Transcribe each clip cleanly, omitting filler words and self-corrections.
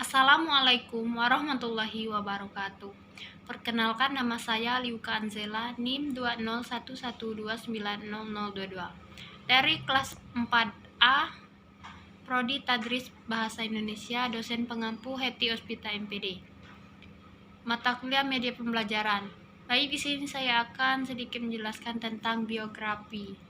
Assalamualaikum warahmatullahi wabarakatuh. Perkenalkan, nama saya Liuka Anzela, NIM 20111290022 dari kelas 4A Prodi Tadris Bahasa Indonesia, dosen pengampu Heti Ospita MPD. Mata kuliah media pembelajaran. Baik, di sini saya akan sedikit menjelaskan tentang biografi.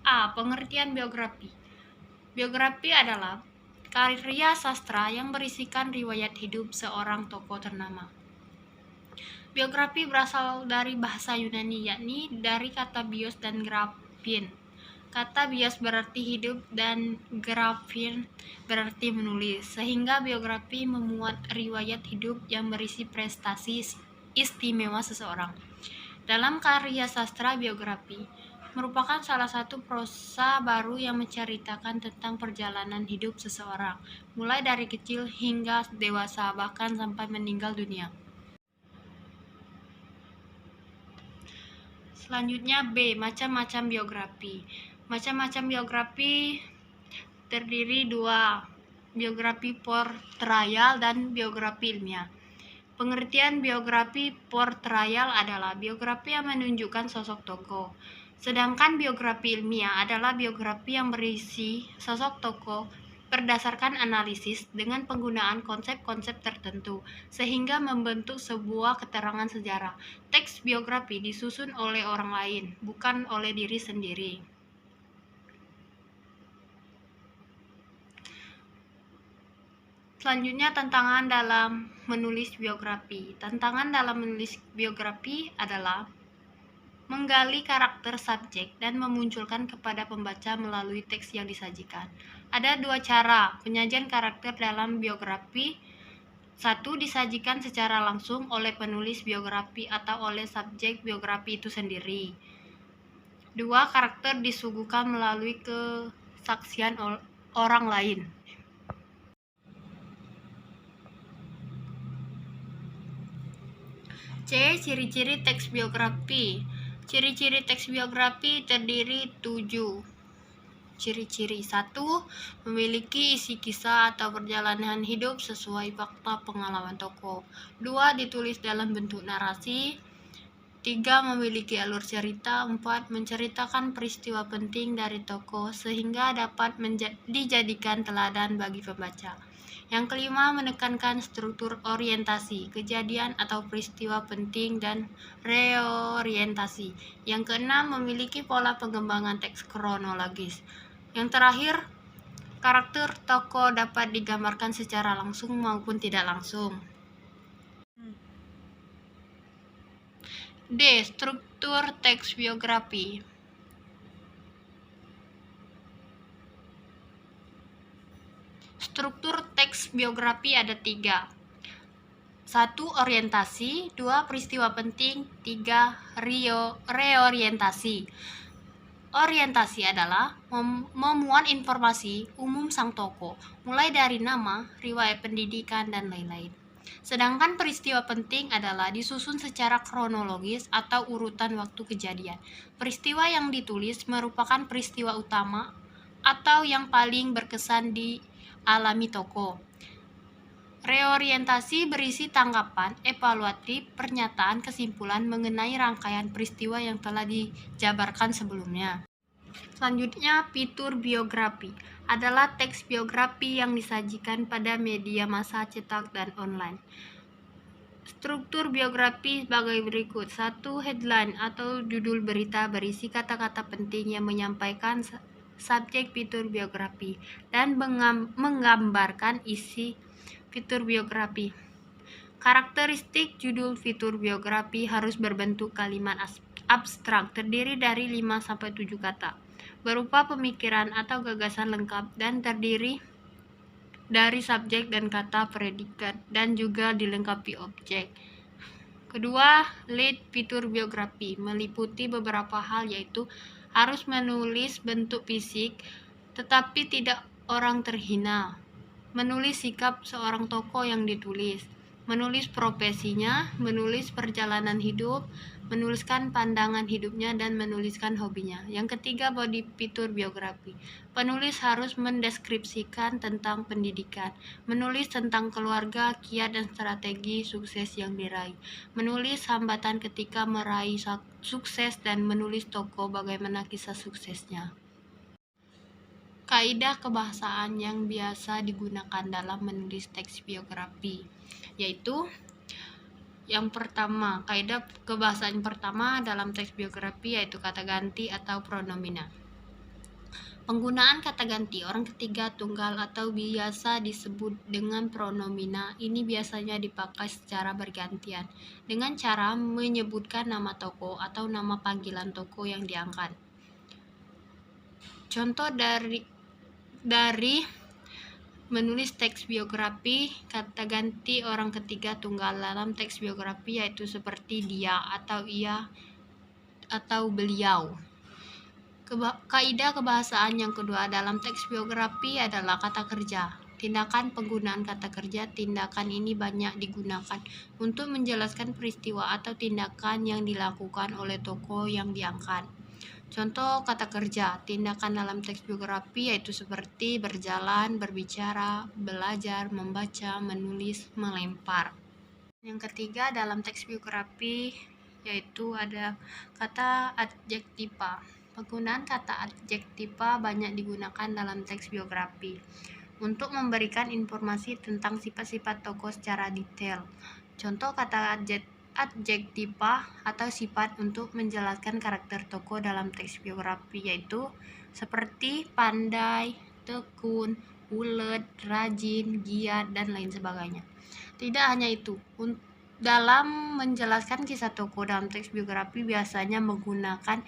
Pengertian biografi. Biografi adalah karya sastra yang berisikan riwayat hidup seorang tokoh ternama. Biografi berasal dari bahasa Yunani, yakni dari kata bios dan grafin. Kata bios berarti hidup dan grafin berarti menulis, sehingga biografi memuat riwayat hidup yang berisi prestasi istimewa seseorang. Dalam karya sastra, biografi merupakan salah satu prosa baru yang menceritakan tentang perjalanan hidup seseorang, mulai dari kecil hingga dewasa, bahkan sampai meninggal dunia. Selanjutnya B. Macam-macam biografi. Macam-macam biografi terdiri dua, biografi portrayal dan biografi ilmiah. Pengertian biografi portrayal adalah biografi yang menunjukkan sosok tokoh. Sedangkan biografi ilmiah adalah biografi yang berisi sosok tokoh berdasarkan analisis dengan penggunaan konsep-konsep tertentu, sehingga membentuk sebuah keterangan sejarah. Teks biografi disusun oleh orang lain, bukan oleh diri sendiri. Selanjutnya, tantangan dalam menulis biografi. Tantangan dalam menulis biografi adalah menggali karakter subjek dan memunculkan kepada pembaca melalui teks yang disajikan. Ada dua cara penyajian karakter dalam biografi. Satu, disajikan secara langsung oleh penulis biografi atau oleh subjek biografi itu sendiri. Dua, karakter disuguhkan melalui kesaksian orang lain. C. Ciri-ciri teks biografi. Ciri-ciri teks biografi terdiri 7 ciri-ciri. 1. Memiliki isi kisah atau perjalanan hidup sesuai fakta pengalaman tokoh. 2. Ditulis dalam bentuk narasi. 3. Memiliki alur cerita. 4. Menceritakan peristiwa penting dari tokoh sehingga dapat dijadikan teladan bagi pembaca. Yang kelima, menekankan struktur orientasi, kejadian atau peristiwa penting dan reorientasi. Yang keenam, memiliki pola pengembangan teks kronologis. Yang terakhir, karakter tokoh dapat digambarkan secara langsung maupun tidak langsung. D. Struktur teks biografi. Struktur teks biografi ada 3. 1. Orientasi. 2. Peristiwa penting. 3. Reorientasi. Orientasi adalah memuat informasi umum sang tokoh, mulai dari nama, riwayat pendidikan, dan lain-lain. Sedangkan peristiwa penting adalah disusun secara kronologis atau urutan waktu kejadian. Peristiwa yang ditulis merupakan peristiwa utama atau yang paling berkesan di alami tokoh. Reorientasi berisi tanggapan, evaluatif, pernyataan, kesimpulan mengenai rangkaian peristiwa yang telah dijabarkan sebelumnya. Selanjutnya, fitur biografi adalah teks biografi yang disajikan pada media massa cetak dan online. Struktur biografi sebagai berikut. 1. Headline atau judul berita berisi kata-kata penting yang menyampaikan subjek fitur biografi dan menggambarkan isi fitur biografi. Karakteristik judul fitur biografi harus berbentuk kalimat abstrak terdiri dari 5-7 kata, berupa pemikiran atau gagasan lengkap dan terdiri dari subjek dan kata predikat dan juga dilengkapi objek. Kedua, lead fitur biografi meliputi beberapa hal, yaitu harus menulis bentuk fisik tetapi tidak orang terhina, menulis sikap seorang tokoh yang ditulis, menulis profesinya, menulis perjalanan hidup, menuliskan pandangan hidupnya dan menuliskan hobinya. Yang ketiga, body fitur biografi. Penulis harus mendeskripsikan tentang pendidikan, menulis tentang keluarga, kiat dan strategi sukses yang diraih, menulis hambatan ketika meraih sukses, dan menulis tokoh bagaimana kisah suksesnya. Kaidah kebahasaan yang biasa digunakan dalam menulis teks biografi, yaitu yang pertama, kaidah kebahasaan pertama dalam teks biografi yaitu kata ganti atau pronomina. Penggunaan kata ganti orang ketiga tunggal atau biasa disebut dengan pronomina ini biasanya dipakai secara bergantian dengan cara menyebutkan nama tokoh atau nama panggilan tokoh yang diangkat. Contoh dari menulis teks biografi, kata ganti orang ketiga tunggal dalam teks biografi yaitu seperti dia atau ia atau beliau. Kaidah kebahasaan yang kedua dalam teks biografi adalah kata kerja. Tindakan penggunaan kata kerja. Tindakan ini banyak digunakan untuk menjelaskan peristiwa atau tindakan yang dilakukan oleh tokoh yang diangkat. Contoh kata kerja, tindakan dalam teks biografi yaitu seperti berjalan, berbicara, belajar, membaca, menulis, melempar. Yang ketiga dalam teks biografi yaitu ada kata adjektiva. Penggunaan kata adjektiva banyak digunakan dalam teks biografi untuk memberikan informasi tentang sifat-sifat tokoh secara detail. Contoh kata adjektiva atau sifat untuk menjelaskan karakter tokoh dalam teks biografi yaitu seperti pandai, tekun, ulet, rajin, giat, dan lain sebagainya. Tidak hanya itu, dalam menjelaskan kisah tokoh dalam teks biografi biasanya menggunakan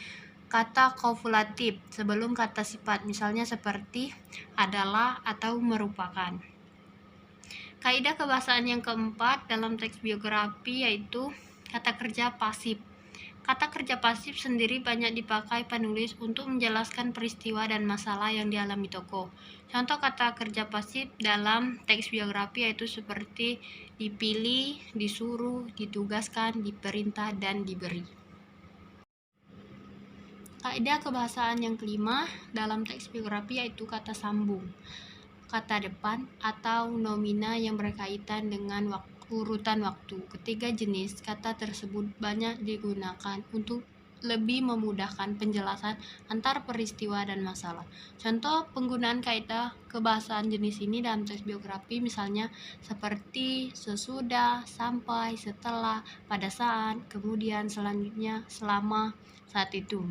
kata kovulatif sebelum kata sifat, misalnya seperti adalah atau merupakan. Kaidah kebahasaan yang keempat dalam teks biografi yaitu kata kerja pasif. Kata kerja pasif sendiri banyak dipakai penulis untuk menjelaskan peristiwa dan masalah yang dialami tokoh. Contoh kata kerja pasif dalam teks biografi yaitu seperti dipilih, disuruh, ditugaskan, diperintah, dan diberi. Kaidah kebahasaan yang kelima dalam teks biografi yaitu kata sambung. Kata depan atau nomina yang berkaitan dengan urutan waktu. Ketiga jenis kata tersebut banyak digunakan untuk lebih memudahkan penjelasan antar peristiwa dan masalah. Contoh penggunaan kaidah kebahasaan jenis ini dalam teks biografi misalnya seperti sesudah, sampai, setelah, pada saat, kemudian, selanjutnya, selama, saat itu.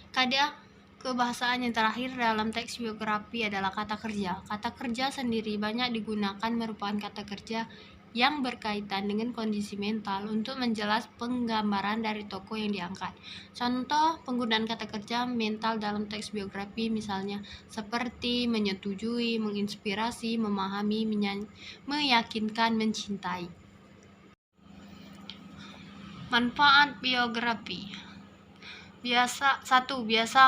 Kaidah kebahasaan yang terakhir dalam teks biografi adalah kata kerja. Kata kerja sendiri banyak digunakan merupakan kata kerja yang berkaitan dengan kondisi mental untuk menjelas penggambaran dari tokoh yang diangkat. Contoh penggunaan kata kerja mental dalam teks biografi misalnya seperti menyetujui, menginspirasi, memahami, meyakinkan, mencintai. Manfaat biografi. Biasa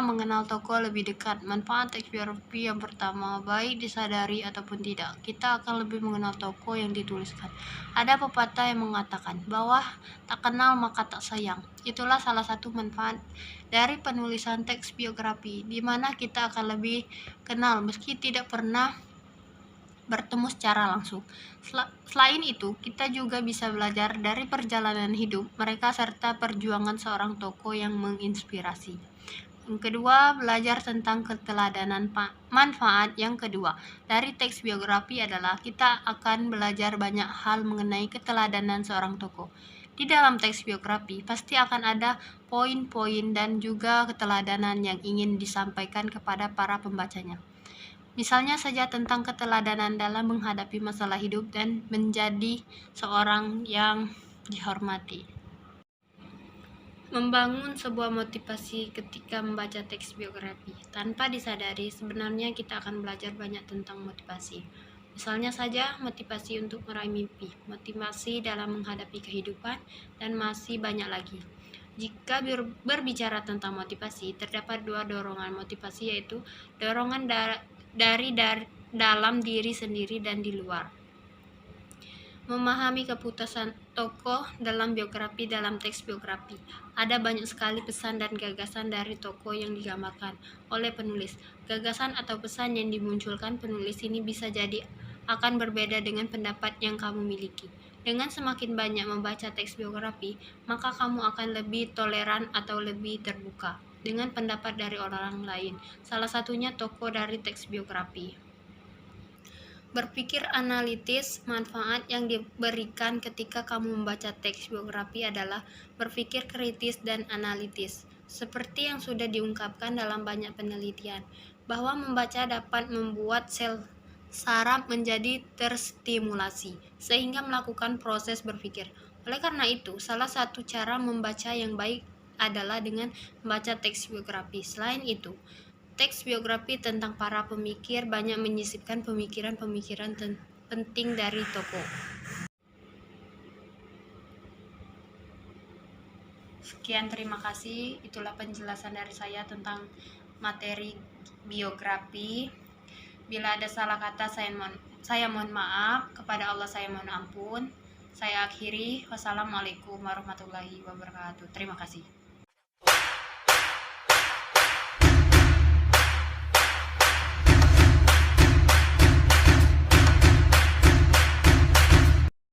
mengenal tokoh lebih dekat. Manfaat teks biografi yang pertama, baik disadari ataupun tidak, kita akan lebih mengenal tokoh yang dituliskan. Ada pepatah yang mengatakan bahwa tak kenal maka tak sayang. Itulah salah satu manfaat dari penulisan teks biografi, di mana kita akan lebih kenal meski tidak pernah bertemu secara langsung. Selain itu, kita juga bisa belajar dari perjalanan hidup mereka serta perjuangan seorang tokoh yang menginspirasi. Yang kedua, belajar tentang keteladanan. Manfaat yang kedua dari teks biografi adalah kita akan belajar banyak hal mengenai keteladanan seorang tokoh. Di dalam teks biografi pasti akan ada poin-poin dan juga keteladanan yang ingin disampaikan kepada para pembacanya. Misalnya saja tentang keteladanan dalam menghadapi masalah hidup dan menjadi seorang yang dihormati. Membangun sebuah motivasi ketika membaca teks biografi. Tanpa disadari, sebenarnya kita akan belajar banyak tentang motivasi. Misalnya saja motivasi untuk meraih mimpi, motivasi dalam menghadapi kehidupan, dan masih banyak lagi. Jika berbicara tentang motivasi, terdapat dua dorongan motivasi yaitu dorongan dari dalam diri sendiri dan di luar. Memahami keputusan tokoh dalam biografi. Dalam teks biografi, ada banyak sekali pesan dan gagasan dari tokoh yang digambarkan oleh penulis. Gagasan atau pesan yang dimunculkan penulis ini bisa jadi akan berbeda dengan pendapat yang kamu miliki. Dengan semakin banyak membaca teks biografi, maka kamu akan lebih toleran atau lebih terbuka dengan pendapat dari orang lain. Salah satunya tokoh dari teks biografi. Berpikir analitis. Manfaat yang diberikan ketika kamu membaca teks biografi adalah berpikir kritis dan analitis. Seperti yang sudah diungkapkan dalam banyak penelitian, bahwa membaca dapat membuat sel saraf menjadi terstimulasi, sehingga melakukan proses berpikir. Oleh karena itu, salah satu cara membaca yang baik adalah dengan membaca teks biografi. Selain itu, teks biografi tentang para pemikir banyak menyisipkan pemikiran-pemikiran penting dari tokoh. Sekian, terima kasih. Itulah penjelasan dari saya tentang materi biografi. Bila ada salah kata, saya mohon maaf. Kepada Allah saya mohon ampun. Saya akhiri. Wassalamualaikum warahmatullahi wabarakatuh. Terima kasih.